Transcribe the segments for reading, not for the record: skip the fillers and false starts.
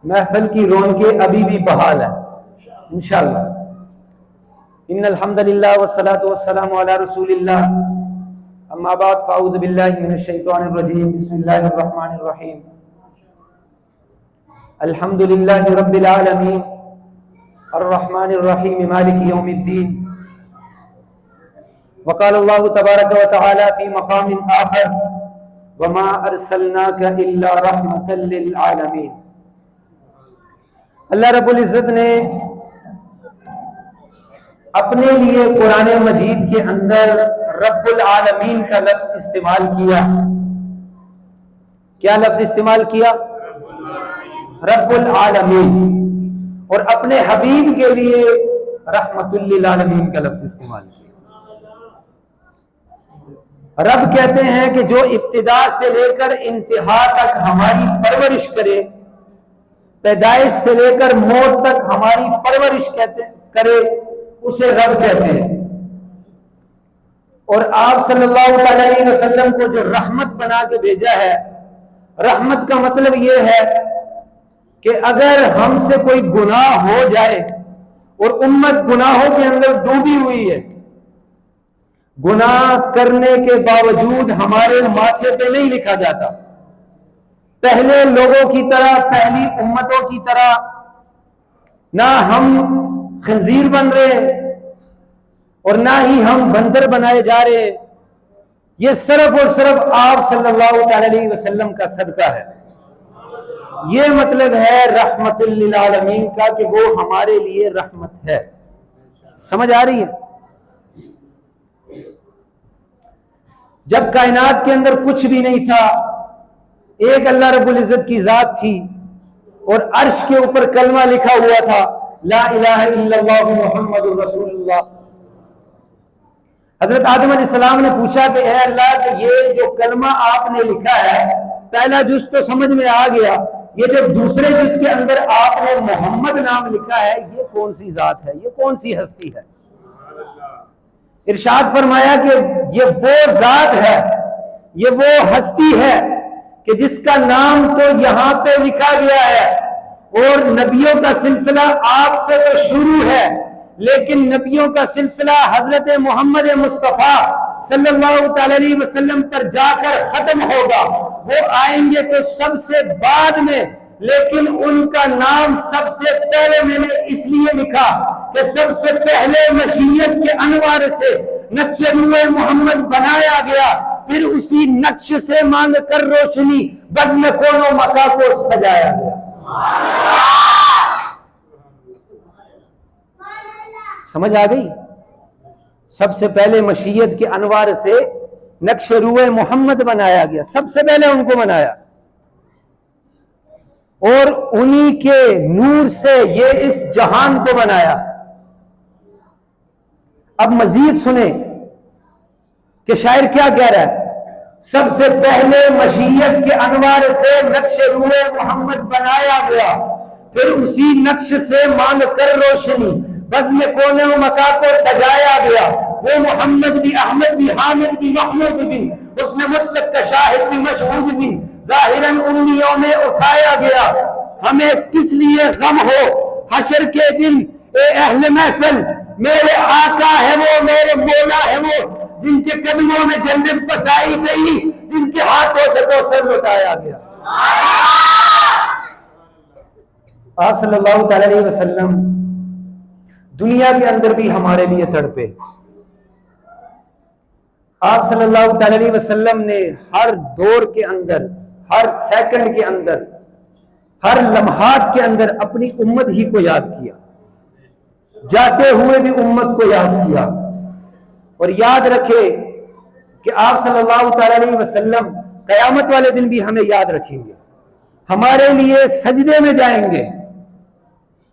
محفل کی رونقیں ابھی بھی بحال ہے انشاءاللہ۔ ان الحمد للہ والصلاة والسلام علی رسول اللہ، اما بعد فاعوذ باللہ من الشیطان الرجیم، بسم اللہ الرحمن الرحیم۔ الحمد للہ رب العالمین الرحمن الرحیم مالک یوم الدین۔ وقال اللہ تبارک و تعالی فی مقام آخر وما ارسلناک الا رحمتا للعالمین۔ اللہ رب العزت نے اپنے لیے قرآن مجید کے اندر رب العالمین کا لفظ استعمال کیا۔ کیا لفظ استعمال کیا؟ رب العالمین۔ اور اپنے حبیب کے لیے رحمت للعالمین کا لفظ استعمال کیا۔ رب کہتے ہیں کہ جو ابتدا سے لے کر انتہا تک ہماری پرورش کرے، پیدائش سے لے کر موت تک ہماری پرورش کرے، اسے رب کہتے ہیں۔ اور آپ صلی اللہ علیہ وسلم کو جو رحمت بنا کے بھیجا ہے، رحمت کا مطلب یہ ہے کہ اگر ہم سے کوئی گناہ ہو جائے، اور امت گناہوں کے اندر ڈوبی ہوئی ہے، گناہ کرنے کے باوجود ہمارے ماتھے پہ نہیں لکھا جاتا، پہلے لوگوں کی طرح، پہلی امتوں کی طرح نہ ہم خنزیر بن رہے اور نہ ہی ہم بندر بنائے جا رہے، یہ صرف اور صرف آپ صلی اللہ علیہ وسلم کا صدقہ ہے۔ یہ مطلب ہے رحمت للعالمین کا کہ وہ ہمارے لیے رحمت ہے۔ سمجھ آ رہی ہے؟ جب کائنات کے اندر کچھ بھی نہیں تھا، ایک اللہ رب العزت کی ذات تھی، اور عرش کے اوپر کلمہ لکھا ہوا تھا، لا الہ الا اللہ محمد رسول اللہ۔ حضرت آدم علیہ السلام نے پوچھا کہ اے اللہ، کہ یہ جو کلمہ آپ نے لکھا ہے، پہلا جز تو سمجھ میں آ گیا، یہ جو دوسرے جز کے اندر آپ نے محمد نام لکھا ہے، یہ کون سی ذات ہے، یہ کون سی ہستی ہے؟ ارشاد فرمایا کہ یہ وہ ذات ہے، یہ وہ ہستی ہے کہ جس کا نام تو یہاں پہ لکھا گیا ہے، اور نبیوں کا سلسلہ آپ سے تو شروع ہے، لیکن نبیوں کا سلسلہ حضرت محمد مصطفیٰ صلی اللہ علیہ وسلم پر جا کر ختم ہوگا۔ وہ آئیں گے تو سب سے بعد میں، لیکن ان کا نام سب سے پہلے میں نے اس لیے لکھا کہ سب سے پہلے مشیت کے انوار سے نقش روح محمد بنایا گیا، پھر اسی نقش سے مانگ کر روشنی بزم کون و مکا کو سجایا گیا۔ سمجھ آ گئی؟ سب سے پہلے مشیت کے انوار سے نقش روح محمد بنایا گیا، سب سے پہلے ان کو بنایا، اور انہی کے نور سے یہ اس جہان کو بنایا۔ اب مزید سنیں کہ شاعر کیا کہہ رہا ہے۔ سب سے پہلے مشیت کے انوار سے نقش روح محمد بنایا گیا، پھر اسی نقش سے مانگ کر روشنی بزم کونے و مکا کو سجایا گیا۔ وہ محمد بھی، احمد بھی، حامد بھی، محمود بھی، اس نے مطلق کا شاہد بھی، مشہود بھی، ظاہراً امیوں میں اٹھایا گیا۔ ہمیں کس لیے غم ہو حشر کے دن، اے اہل محفل، میرے آقا ہے وہ، میرے مولا ہے وہ، جن کے قدموں میں جنت بسائی گئی، جن کے ہاتھوں سے کوثر لٹایا گیا۔ آپ صلی اللہ علیہ وسلم دنیا کے اندر بھی ہمارے لیے تڑپے۔ آپ صلی اللہ علیہ وسلم نے ہر دور کے اندر، ہر سیکنڈ کے اندر، ہر لمحات کے اندر اپنی امت ہی کو یاد کیا، جاتے ہوئے بھی امت کو یاد کیا۔ اور یاد رکھے کہ آپ صلی اللہ علیہ وسلم قیامت والے دن بھی ہمیں یاد رکھیں گے، ہمارے لیے سجدے میں جائیں گے،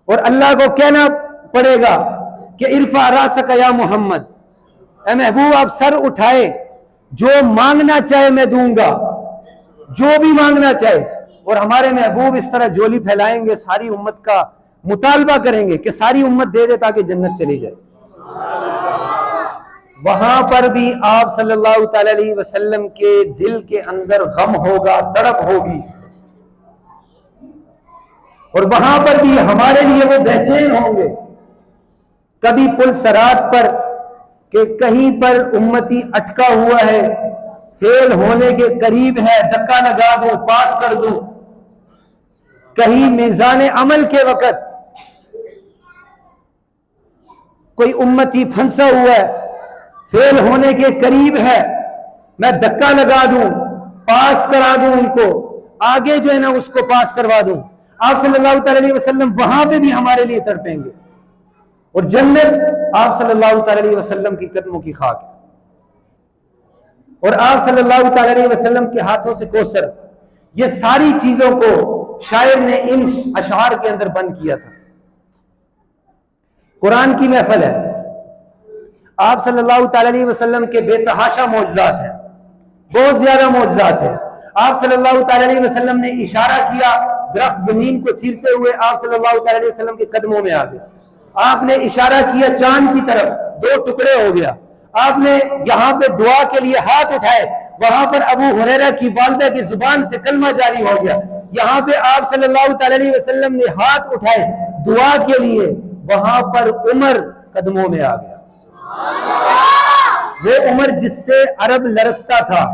اور اللہ کو کہنا پڑے گا کہ ارفع راسک یا محمد، اے محبوب آپ سر اٹھائے، جو مانگنا چاہے میں دوں گا، جو بھی مانگنا چاہے۔ اور ہمارے محبوب اس طرح جولی پھیلائیں گے، ساری امت کا مطالبہ کریں گے کہ ساری امت دے دے تاکہ جنت چلی جائے۔ وہاں پر بھی آپ صلی اللہ علیہ وسلم کے دل کے اندر غم ہوگا، تڑپ ہوگی، اور وہاں پر بھی ہمارے لیے وہ بے چین ہوں گے، کبھی پل صراط پر کہ کہیں پر امتی اٹکا ہوا ہے، فیل ہونے کے قریب ہے، دھکا لگا دو، پاس کر دو، کہیں میزان عمل کے وقت کوئی امتی پھنسا ہوا ہے، فیل ہونے کے قریب ہے، میں دھکا لگا دوں، پاس کرا دوں، ان کو آگے جو ہے نا اس کو پاس کروا دوں۔ آپ صلی اللہ تعالی علیہ وسلم وہاں پہ بھی ہمارے لیے تڑپیں گے، اور جنت آپ صلی اللہ تعالی علیہ وسلم کی قدموں کی خاک ہے، اور آپ صلی اللہ تعالی علیہ وسلم کے ہاتھوں سے کوثر، یہ ساری چیزوں کو شاعر نے ان اشعار کے اندر بند کیا تھا۔ قرآن کی محفل ہے، آپ صلی اللہ تعالی علیہ وسلم کے بے تحاشا معجزات ہیں، بہت زیادہ معجزات ہیں۔ آپ صلی اللہ تعالی علیہ وسلم نے اشارہ کیا، درخت زمین کو چیرتے ہوئے آپ صلی اللہ تعالی علیہ وسلم کے قدموں میں آ گیا۔ آپ نے اشارہ کیا چاند کی طرف، دو ٹکڑے ہو گیا۔ آپ نے یہاں پہ دعا کے لیے ہاتھ اٹھائے، وہاں پر ابو ہریرہ کی والدہ کی زبان سے کلمہ جاری ہو گیا۔ یہاں پہ آپ صلی اللہ تعالی علیہ وسلم نے ہاتھ اٹھائے دعا کے لیے، وہاں پر عمر قدموں میں آ گیا۔ وہ عمر جس سے عرب لرزتا تھا،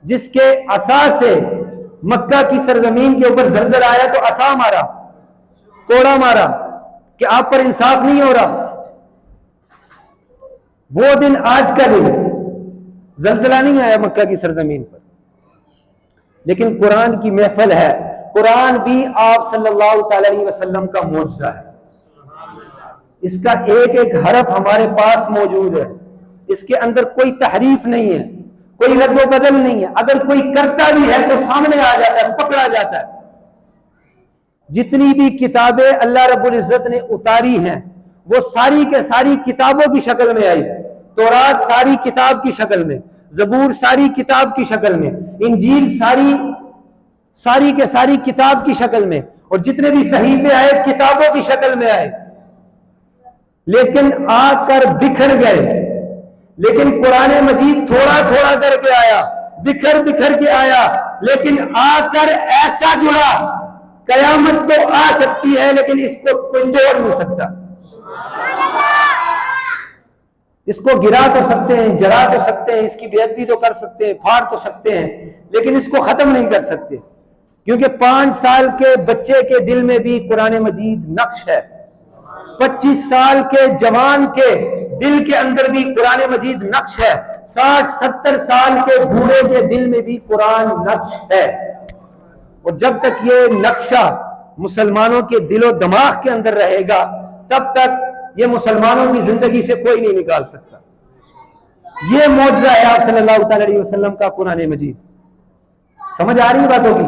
جس کے عصا سے مکہ کی سرزمین کے اوپر زلزلہ آیا تو عصا مارا، کوڑا مارا کہ آپ پر انصاف نہیں ہو رہا، وہ دن آج کا دن، زلزلہ نہیں آیا مکہ کی سرزمین پر، لیکن قرآن کی محفل ہے، قرآن بھی آپ صلی اللہ تعالی علیہ وسلم کا معجزہ ہے۔ اس کا ایک ایک حرف ہمارے پاس موجود ہے، اس کے اندر کوئی تحریف نہیں ہے، کوئی رد و بدل نہیں ہے، اگر کوئی کرتا بھی ہے تو سامنے آ جاتا ہے، پکڑا جاتا ہے۔ جتنی بھی کتابیں اللہ رب العزت نے اتاری ہیں وہ ساری کے ساری کتابوں کی شکل میں آئی، تورات ساری کتاب کی شکل میں، زبور ساری کتاب کی شکل میں، انجیل ساری کے ساری کتاب کی شکل میں، اور جتنے بھی صحیفے آئے کتابوں کی شکل میں آئے، لیکن آ کر بکھر گئے۔ لیکن قرآن مجید تھوڑا تھوڑا کر کے آیا، بکھر بکھر کے آیا، لیکن آ کر ایسا جڑا، قیامت تو آ سکتی ہے لیکن اس کو کوئی توڑ نہیں سکتا۔ اس کو گرا تو سکتے ہیں، جلا تو سکتے ہیں، اس کی بے ادبی تو کر سکتے ہیں، پھاڑ تو سکتے ہیں، لیکن اس کو ختم نہیں کر سکتے، کیونکہ 5 سال کے بچے کے دل میں بھی قرآن مجید نقش ہے، 25 سال کے جوان کے دل کے اندر بھی قرآن مجید نقش ہے، 60-70 سال کے بوڑھے کے دل میں بھی قرآن نقش ہے، اور جب تک یہ نقشہ مسلمانوں کے دل و دماغ کے اندر رہے گا تب تک یہ مسلمانوں کی زندگی سے کوئی نہیں نکال سکتا۔ یہ معجزہ ہے آپ صلی اللہ تعالی علیہ وسلم کا قرآن مجید۔ سمجھ آ رہی باتوں کی؟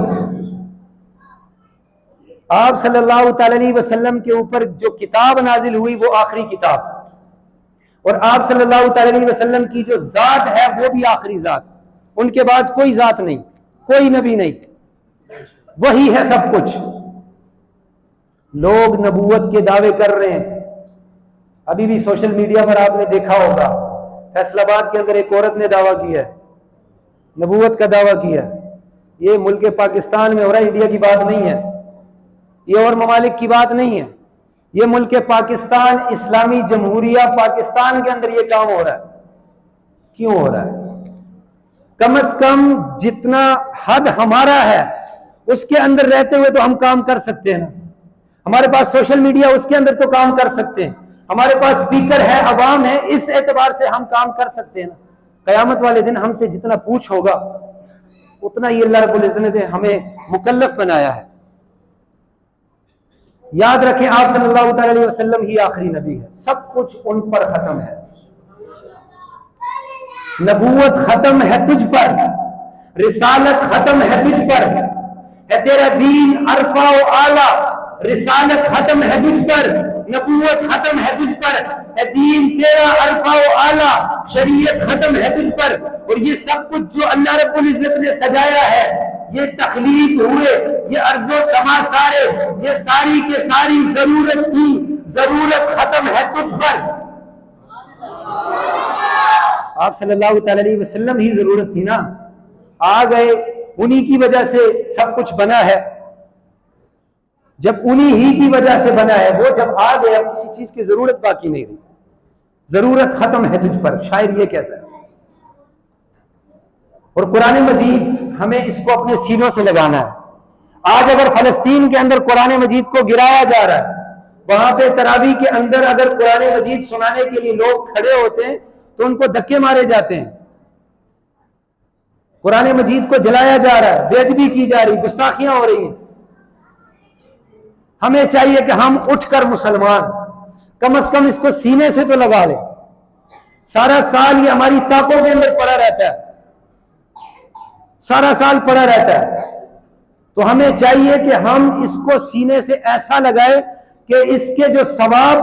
آپ صلی اللہ تعالی علیہ وسلم کے اوپر جو کتاب نازل ہوئی وہ آخری کتاب، اور آپ صلی اللہ تعالی علیہ وسلم کی جو ذات ہے وہ بھی آخری ذات، ان کے بعد کوئی ذات نہیں، کوئی نبی نہیں، وہی ہے سب کچھ۔ لوگ نبوت کے دعوے کر رہے ہیں، ابھی بھی سوشل میڈیا پر آپ نے دیکھا ہوگا، فیصل آباد کے اندر ایک عورت نے دعویٰ کیا ہے، نبوت کا دعویٰ کیا ہے۔ یہ ملک پاکستان میں ہو رہا ہے، انڈیا کی بات نہیں ہے، یہ اور ممالک کی بات نہیں ہے، یہ ملک پاکستان، اسلامی جمہوریہ پاکستان کے اندر یہ کام ہو رہا ہے۔ کیوں ہو رہا ہے؟ کم از کم جتنا حد ہمارا ہے اس کے اندر رہتے ہوئے تو ہم کام کر سکتے ہیں نا، ہمارے پاس سوشل میڈیا، اس کے اندر تو کام کر سکتے ہیں، ہمارے پاس سپیکر ہے، عوام ہے، اس اعتبار سے ہم کام کر سکتے ہیں نا۔ قیامت والے دن ہم سے جتنا پوچھ ہوگا اتنا ہی اللہ رب العزت نے ہمیں مکلف بنایا ہے۔ یاد رکھیں آپ صلی اللہ تعالی علیہ وسلم ہی آخری نبی ہے، سب کچھ ان پر ختم ہے۔ نبوت ختم ہے تجھ پر، رسالت ختم ہے تجھ پر، ہے تیرا دین عرفہ و اعلیٰ، رسالت ختم ہے تجھ پر، نبوت ختم ہے تجھ پر، ہے دین تیرا عرفہ و اعلیٰ، شریعت ختم ہے تجھ پر۔ اور یہ سب کچھ جو اللہ رب العزت نے سجایا ہے، یہ تخلیق ہوئے، یہ ارض و سما سارے، یہ ساری کے ساری ضرورت تھی، ضرورت ختم ہے تجھ پر۔ آپ صلی اللہ تعالی علیہ وسلم ہی ضرورت تھی نا، آ گئے، انہی کی وجہ سے سب کچھ بنا ہے۔ جب انہی ہی کی وجہ سے بنا ہے، وہ جب آ گئے اب کسی چیز کی ضرورت باقی نہیں رہی، ضرورت ختم ہے تجھ پر، شاعر یہ کہتا ہے۔ اور قرآن مجید ہمیں اس کو اپنے سینوں سے لگانا ہے۔ آج اگر فلسطین کے اندر قرآن مجید کو گرایا جا رہا ہے، وہاں پہ تراویح کے اندر اگر قرآن مجید سنانے کے لیے لوگ کھڑے ہوتے ہیں تو ان کو دھکے مارے جاتے ہیں، قرآن مجید کو جلایا جا رہا ہے، بے ادبی کی جا رہی، گستاخیاں ہو رہی ہیں۔ ہمیں چاہیے کہ ہم اٹھ کر مسلمان کم از کم اس کو سینے سے تو لگا لیں۔ سارا سال یہ ہماری طاقتوں کے اندر پڑا رہتا ہے، سارا سال پڑا رہتا ہے، تو ہمیں چاہیے کہ ہم اس کو سینے سے ایسا لگائے کہ اس کے جو ثواب،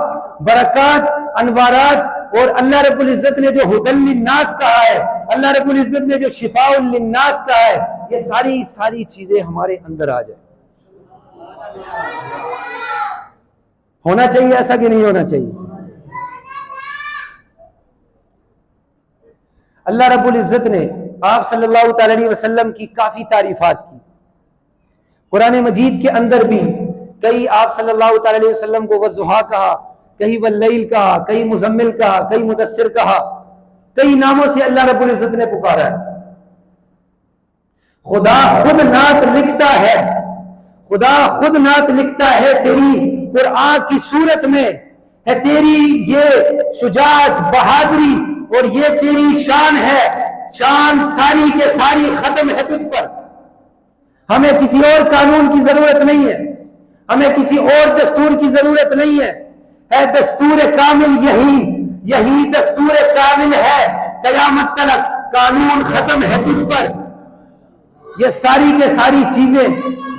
برکات، انوارات، اور اللہ رب العزت نے جو ہدی للناس کہا ہے، اللہ رب العزت نے جو شفاء للناس کہا ہے، یہ ساری چیزیں ہمارے اندر آ جائیں۔ ہونا چاہیے ایسا کہ نہیں ہونا چاہیے؟ اللہ رب العزت نے آپ صلی اللہ تعالی علیہ وسلم کی کافی تعریفات کی، قرآن مجید کے اندر بھی کئی آپ صلی اللہ تعالی علیہ وسلم کو والضحیٰ کہا، کئی واللیل کہا، کئی مزمل کہا، کئی مدثر کہا، کئی ناموں سے اللہ رب العزت نے پکارا ہے۔ خدا خود نعت لکھتا ہے، خدا خود نعت لکھتا ہے تیری قرآن کی صورت میں، ہے تیری یہ شجاعت، بہادری، اور یہ تیری شان ہے، شان ساری کے ساری ختم ہے تجھ پر۔ ہمیں کسی اور قانون کی ضرورت نہیں ہے، ہمیں کسی اور دستور کی ضرورت نہیں ہے، دستور کامل یہی دستور کامل ہے، قیامت تک قانون ختم ہے تجھ پر۔ یہ ساری کے ساری چیزیں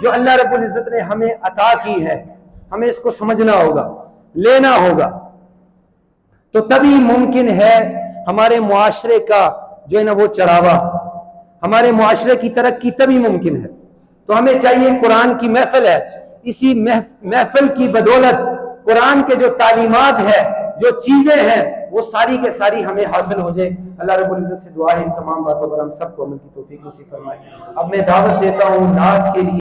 جو اللہ رب العزت نے ہمیں عطا کی ہے، ہمیں اس کو سمجھنا ہوگا، لینا ہوگا، تو تبھی ممکن ہے ہمارے معاشرے کا جو ہے نا وہ چڑھاوا، ہمارے معاشرے کی ترقی تبھی ممکن ہے۔ تو ہمیں چاہیے، قرآن کی محفل ہے، اسی محفل کی بدولت قرآن کے جو تعلیمات ہے، جو چیزیں ہیں، وہ ساری کے ساری ہمیں حاصل ہو جائے۔ اللہ رب العزت سے دعا ہے ان تمام باتوں پر ہم سب کو عمل کی توفیق نصیب فرمائے۔ اب میں دعوت دیتا ہوں نعت کے لیے۔